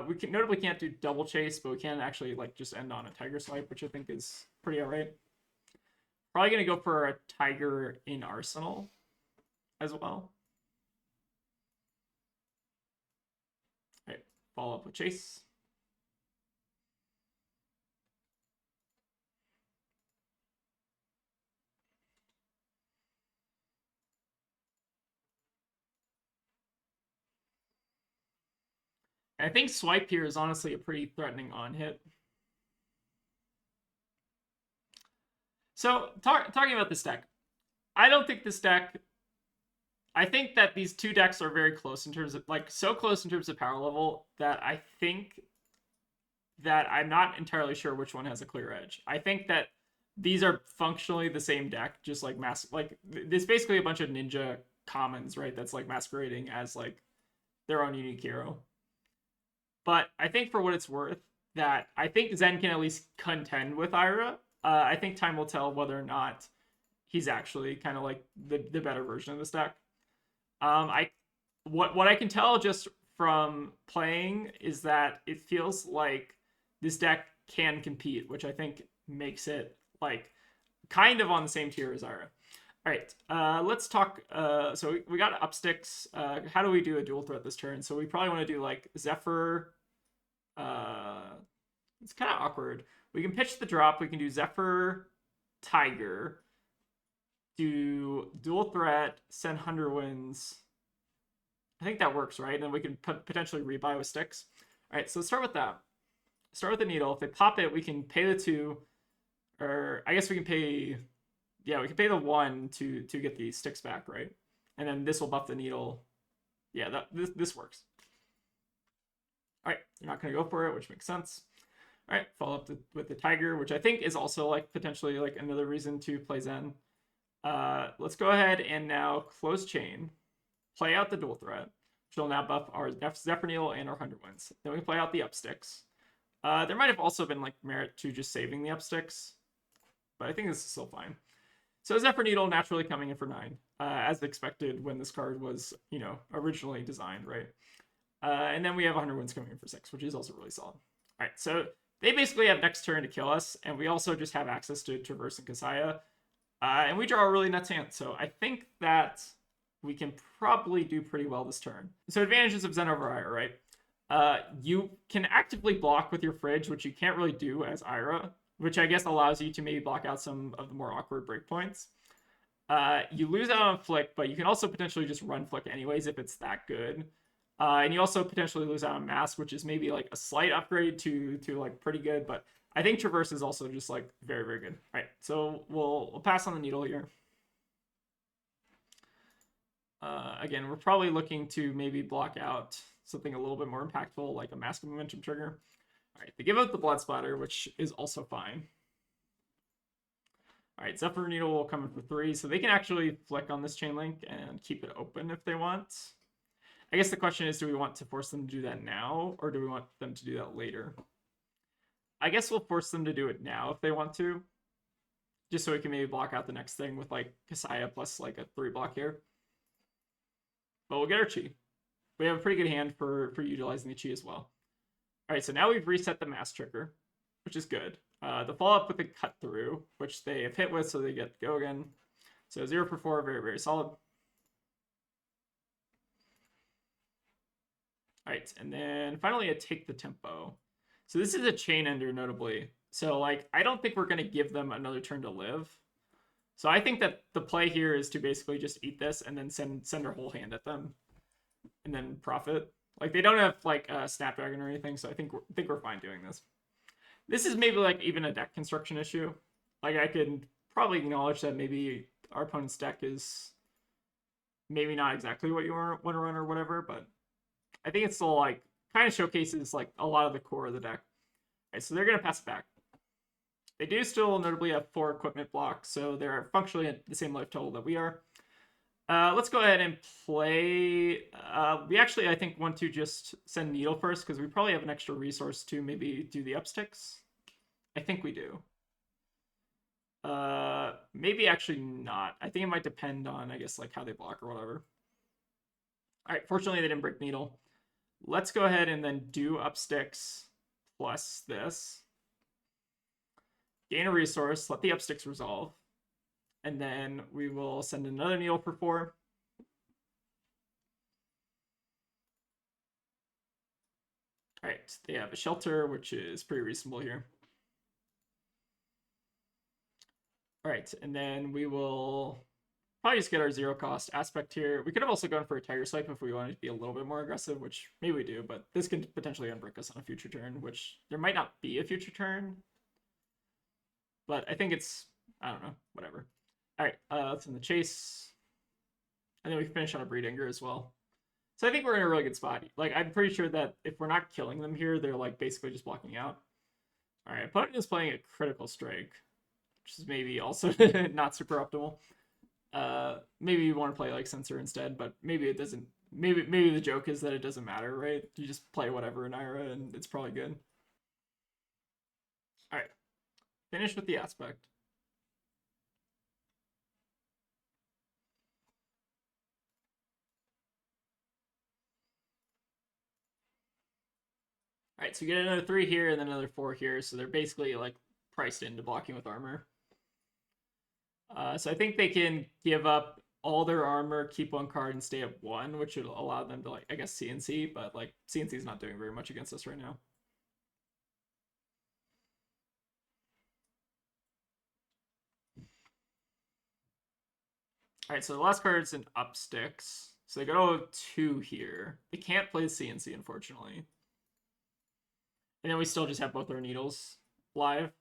Speaker 2: We notably can't do double chase, but we can actually like just end on a Tiger Swipe, which I think is pretty alright. Probably gonna go for a Tiger in Arsenal as well. All right, follow up with Chase. I think Swipe here is honestly a pretty threatening on hit. So talking about this deck, I don't think this deck. I think that these two decks are very close in terms of like so close in terms of power level that I think that I'm not entirely sure which one has a clear edge. I think that these are functionally the same deck, just like there's basically a bunch of ninja commons, right? That's like masquerading as like their own unique hero. But I think for what it's worth, that I think Zen can at least contend with Ira. I think time will tell whether or not he's actually kind of like the better version of this deck. What I can tell just from playing is that it feels like this deck can compete, which I think makes it like kind of on the same tier as Ira. All right, let's talk. So we got up sticks. How do we do a dual threat this turn? So we probably want to do like Zephyr. It's kind of awkward. We can pitch the drop. We can do Zephyr, Tiger, do dual threat, send 100 wins. I think that works, right? And then we can potentially rebuy with sticks. All right, so let's start with that. Start with the needle. If they pop it, we can pay the 2, or I guess we can pay. Yeah, we can pay the 1 to get the sticks back, right? And then this will buff the needle. Yeah, this works. All right, you're not going to go for it, which makes sense. All right, follow up with the Tiger, which I think is also like potentially like another reason to play Zen. Let's go ahead and now close chain, play out the dual threat, which will now buff our Zephyr Needle and our 100 wins. Then we play out the up sticks. There might have also been like merit to just saving the up sticks, but I think this is still fine. So Zephyr Needle naturally coming in for 9, as expected when this card was, originally designed, right? And then we have 100 wins coming in for 6, which is also really solid. All right, so they basically have next turn to kill us, and we also just have access to Traverse and Kasaya. And we draw a really nuts hand, so I think that we can probably do pretty well this turn. So advantages of Zen over Ira, right? You can actively block with your Fridge, which you can't really do as Ira, which I guess allows you to maybe block out some of the more awkward breakpoints. You lose out on Flick, but you can also potentially just run Flick anyways if it's that good. And you also potentially lose out on Mask, which is maybe like a slight upgrade to like pretty good, but I think Traverse is also just like very, very good. All right, so we'll pass on the needle here. Again, we're probably looking to maybe block out something a little bit more impactful, like a Mask of Momentum trigger. All right, they give out the Blood Splatter, which is also fine. All right, Zephyr Needle will come in for 3, so they can actually flick on this chain link and keep it open if they want. I guess the question is, do we want to force them to do that now, or do we want them to do that later? I guess we'll force them to do it now if they want to, just so we can maybe block out the next thing with like Kasaya plus like a 3 block here. But we'll get our Chi. We have a pretty good hand for utilizing the Chi as well. All right, so now we've reset the Mass trigger, which is good. The follow-up with the Cut Through, which they have hit with, so they get to go again. So 0 for 4, very, very solid. All right, and then finally I take the tempo. So this is a chain ender, notably. So like, I don't think we're going to give them another turn to live. So I think that the play here is to basically just eat this and then send our whole hand at them, and then profit. Like they don't have like a Snapdragon or anything, so I think we're fine doing this. This is maybe like even a deck construction issue. Like I could probably acknowledge that maybe our opponent's deck is maybe not exactly what you want to run or whatever, but I think it still like kind of showcases like a lot of the core of the deck. Okay, so they're gonna pass it back. They do still notably have 4 equipment blocks, so they're functionally at the same life total that we are. Let's go ahead and play. We actually, I think, want to just send Needle first because we probably have an extra resource to maybe do the upsticks. I think we do. Maybe actually not. I think it might depend on, I guess, like how they block or whatever. All right, fortunately they didn't break Needle. Let's go ahead and then do upsticks plus this. Gain a resource, let the upsticks resolve. And then we will send another Needle for 4. All right, they have a shelter, which is pretty reasonable here. All right, and then we will probably just get our 0 cost aspect here. We could have also gone for a Tiger Swipe if we wanted to be a little bit more aggressive, which maybe we do, but this can potentially unbrick us on a future turn, which there might not be a future turn. But I think it's, I don't know, whatever. All right, let's end the chase. And then we finish on a Breed Anger as well. So I think we're in a really good spot. Like, I'm pretty sure that if we're not killing them here, they're like basically just blocking out. All right, opponent is playing a Critical Strike, which is maybe also not super optimal. Maybe you want to play like Censor instead, but maybe it doesn't. Maybe the joke is that it doesn't matter, right? You just play whatever in Ira and it's probably good. All right, finish with the aspect. All right, so you get another 3 here and then another 4 here, so they're basically like priced into blocking with armor. So I think they can give up all their armor, keep 1 card, and stay at 1, which would allow them to, like, I guess, CNC, but like CNC is not doing very much against us right now. All right, so the last card is an upsticks. So they go 2 here. They can't play CNC, unfortunately. And then we still just have both our needles live.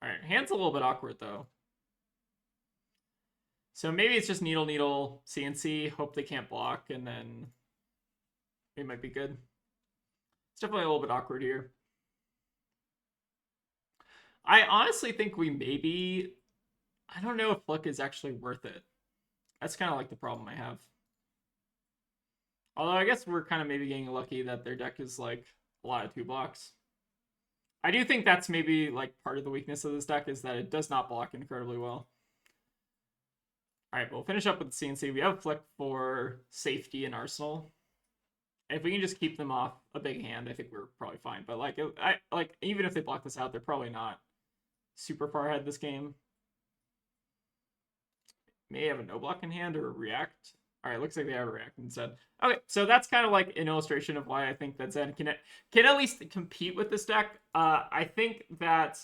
Speaker 2: All right, hand's a little bit awkward, though. So maybe it's just needle, needle, CNC, hope they can't block, and then it might be good. It's definitely a little bit awkward here. I honestly think we maybe... I don't know if Flick is actually worth it. That's kind of like the problem I have. Although I guess we're kind of maybe getting lucky that their deck is like a lot of 2 blocks. I do think that's maybe like part of the weakness of this deck is that it does not block incredibly well. All right, we'll finish up with the CNC. We have Flick for safety and Arsenal. And if we can just keep them off a big hand, I think we're probably fine. But like, even if they block this out, they're probably not super far ahead this game. May have a no block in hand or a react. All right, looks like they have a react instead. Okay, so that's kind of like an illustration of why I think that Zen can at least compete with this deck. I think that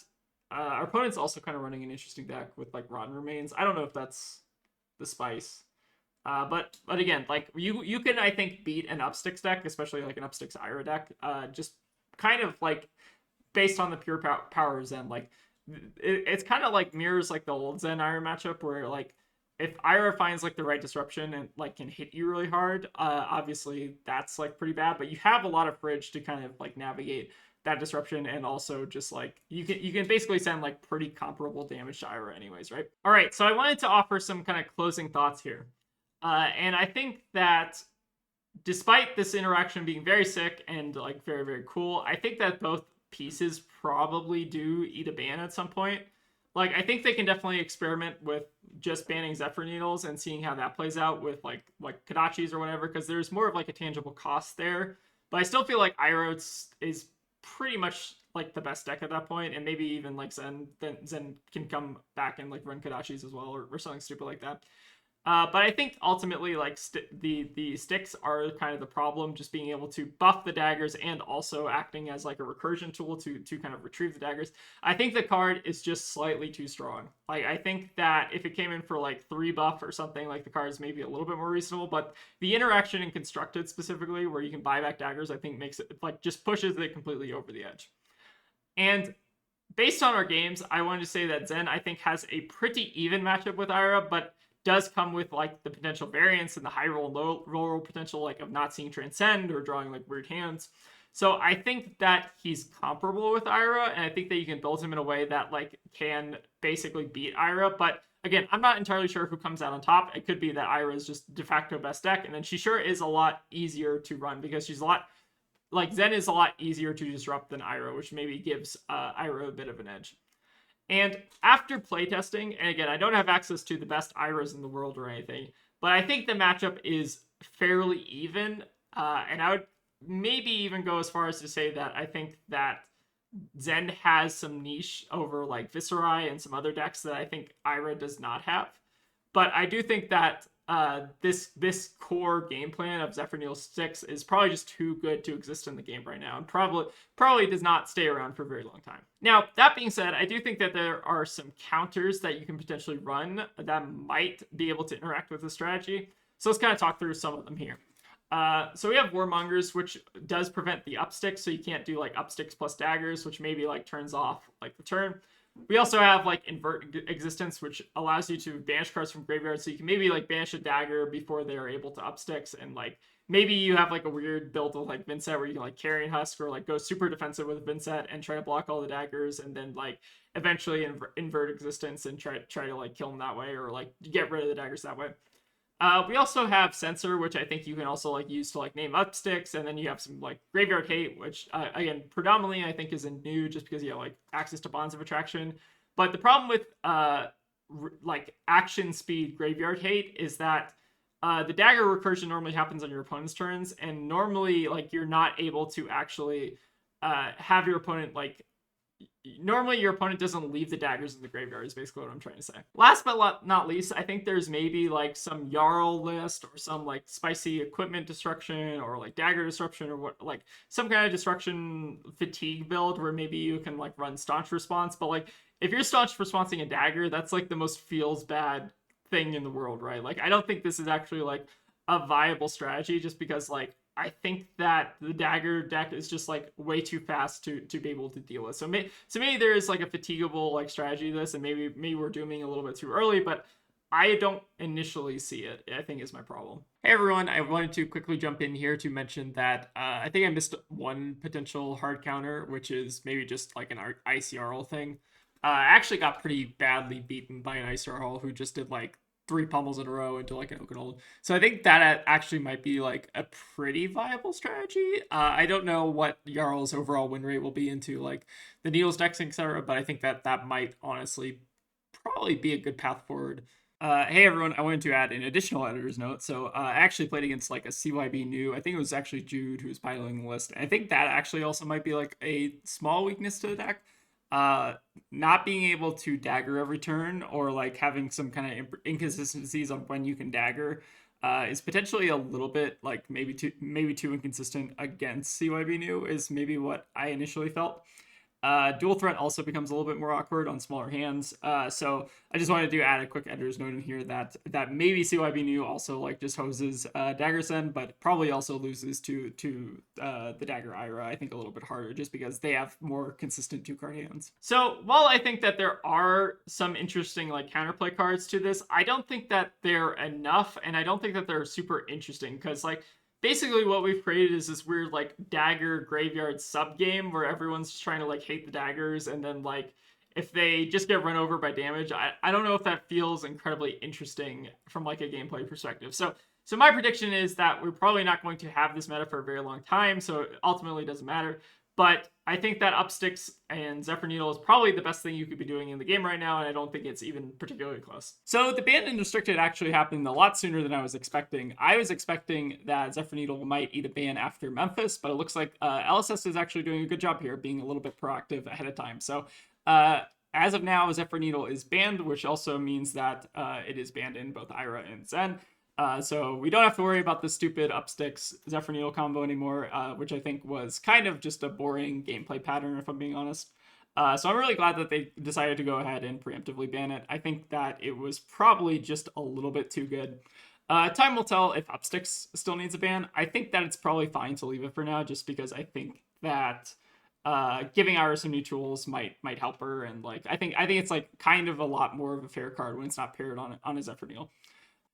Speaker 2: our opponent's also kind of running an interesting deck with like Rotten Remains. I don't know if that's the spice. But again, like you can, I think, beat an Upsticks deck, especially like an Upsticks Ira deck, just kind of like based on the pure power of Zen. Like it's kind of like mirrors like the old Zen Ira matchup where like if Ira finds like the right disruption and like can hit you really hard, obviously that's like pretty bad. But you have a lot of fridge to kind of like navigate that disruption, and also just like you can basically send like pretty comparable damage to Ira anyways, right? All right, so I wanted to offer some kind of closing thoughts here. And I think that despite this interaction being very sick and like very, very cool, I think that both pieces probably do eat a ban at some point. Like, I think they can definitely experiment with just banning Zephyr needles and seeing how that plays out with like Kodachis or whatever, because there's more of like a tangible cost there. But I still feel like Ira is pretty much like the best deck at that point, and maybe even like Zen can come back and like run Kodachis as well, or something stupid like that. But I think ultimately, like the sticks are kind of the problem, just being able to buff the daggers and also acting as like a recursion tool to kind of retrieve the daggers. I think the card is just slightly too strong. Like, I think that if it came in for like 3 buff or something, like the card is maybe a little bit more reasonable. But the interaction in Constructed specifically, where you can buy back daggers, I think makes it like just pushes it completely over the edge. And based on our games, I wanted to say that Zen, I think, has a pretty even matchup with Ira, but does come with like the potential variance and the high roll, low roll potential, like of not seeing Transcend or drawing like weird hands. So I think that he's comparable with Ira, and I think that you can build him in a way that like can basically beat Ira. But again, I'm not entirely sure who comes out on top. It could be that Ira is just de facto best deck, and then she sure is a lot easier to run because she's a lot like Zen is a lot easier to disrupt than Ira, which maybe gives Ira a bit of an edge. And after playtesting, and again, I don't have access to the best Iras in the world or anything, but I think the matchup is fairly even. And I would maybe even go as far as to say that I think that Zen has some niche over like Viserai and some other decks that I think Ira does not have. But I do think that this core game plan of Zephyr Needle 6 is probably just too good to exist in the game right now, and probably does not stay around for a very long time. Now, that being said, I do think that there are some counters that you can potentially run that might be able to interact with the strategy. So let's kind of talk through some of them here. So we have Warmongers, which does prevent the upsticks, so you can't do like upsticks plus daggers, which maybe like turns off like the turn. We also have like Invert Existence, which allows you to banish cards from graveyard, so you can maybe like banish a dagger before they are able to upsticks, and like maybe you have like a weird build with like Vincent where you can like Carrion Husk or like go super defensive with Vincent and try to block all the daggers, and then like eventually invert Existence and try to like kill them that way, or like get rid of the daggers that way. We also have Censor, which I think you can also like use to like name up sticks, and then you have some like Graveyard Hate, which again predominantly I think is a new just because you have like access to Bonds of Attraction. But the problem with like action speed Graveyard Hate is that the dagger recursion normally happens on your opponent's turns, and normally like you're not able to actually have your opponent like. Normally, your opponent doesn't leave the daggers in the graveyard, is basically what I'm trying to say. Last but not least, I think there's maybe like some Jarl list or some like spicy equipment destruction or like dagger disruption or what, like some kind of destruction fatigue build where maybe you can like run staunch response. But like if you're staunch responsing a dagger, that's like the most feels bad thing in the world, right? Like I don't think this is actually like a viable strategy just because like I think that the dagger deck is just like way too fast to be able to deal with. So maybe there is like a fatigable like strategy to this, and maybe we're dooming a little bit too early, but I don't initially see it, I think is my problem. Hey everyone, I wanted to quickly jump in here to mention that I think I missed one potential hard counter, which is maybe just like an ICRL thing. I actually got pretty badly beaten by an ICRL who just did like 3 pummels in a row into like an Oakenhold. So I think that actually might be like a pretty viable strategy. I don't know what Jarl's overall win rate will be into like the Needles decks, etc., but I think that might honestly probably be a good path forward. Hey everyone, I wanted to add an additional editor's note. So I actually played against like a CYB new. I think it was actually Jude who was piloting the list. And I think that actually also might be like a small weakness to the deck. Not being able to dagger every turn or like having some kind of inconsistencies on when you can dagger is potentially a little bit like maybe too inconsistent against CYB new is maybe what I initially felt. Dual threat also becomes a little bit more awkward on smaller hands. So I just wanted to add a quick editor's note in here that maybe CYB new also like just hoses Dagger Sen, but probably also loses to the Dagger Ira, I think a little bit harder just because they have more consistent 2-card hands. So while I think that there are some interesting like counterplay cards to this, I don't think that they're enough, and I don't think that they're super interesting because like basically what we've created is this weird like dagger graveyard sub game where everyone's just trying to like hate the daggers, and then like if they just get run over by damage, I don't know if that feels incredibly interesting from like a gameplay perspective. So my prediction is that we're probably not going to have this meta for a very long time, so it ultimately doesn't matter. But I think that Upsticks and Zephyr Needle is probably the best thing you could be doing in the game right now, and I don't think it's even particularly close. So the ban and restricted actually happened a lot sooner than I was expecting. I was expecting that Zephyr Needle might eat a ban after Memphis, but it looks like LSS is actually doing a good job here, being a little bit proactive ahead of time. So as of now, Zephyr Needle is banned, which also means that it is banned in both Ira and Zen. So we don't have to worry about the stupid Upsticks Zephyr Needle combo anymore, which I think was kind of just a boring gameplay pattern, if I'm being honest. So I'm really glad that they decided to go ahead and preemptively ban it. I think that it was probably just a little bit too good. Time will tell if Upsticks still needs a ban. I think that it's probably fine to leave it for now, just because I think that giving Ira some new tools might help her, and like I think it's like kind of a lot more of a fair card when it's not paired on a Zephyr Needle.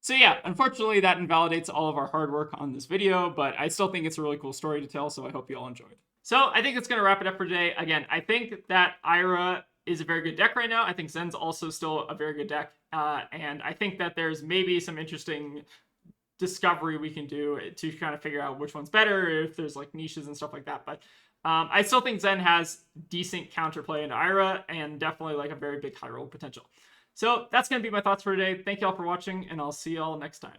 Speaker 2: So yeah, unfortunately that invalidates all of our hard work on this video, but I still think it's a really cool story to tell, so I hope you all enjoyed. So I think that's going to wrap it up for today. Again, I think that Ira is a very good deck right now. I think Zen's also still a very good deck. And I think that there's maybe some interesting discovery we can do to kind of figure out which one's better, if there's like niches and stuff like that. But I still think Zen has decent counterplay into Ira and definitely like a very big high roll potential. So that's going to be my thoughts for today. Thank you all for watching, and I'll see y'all next time.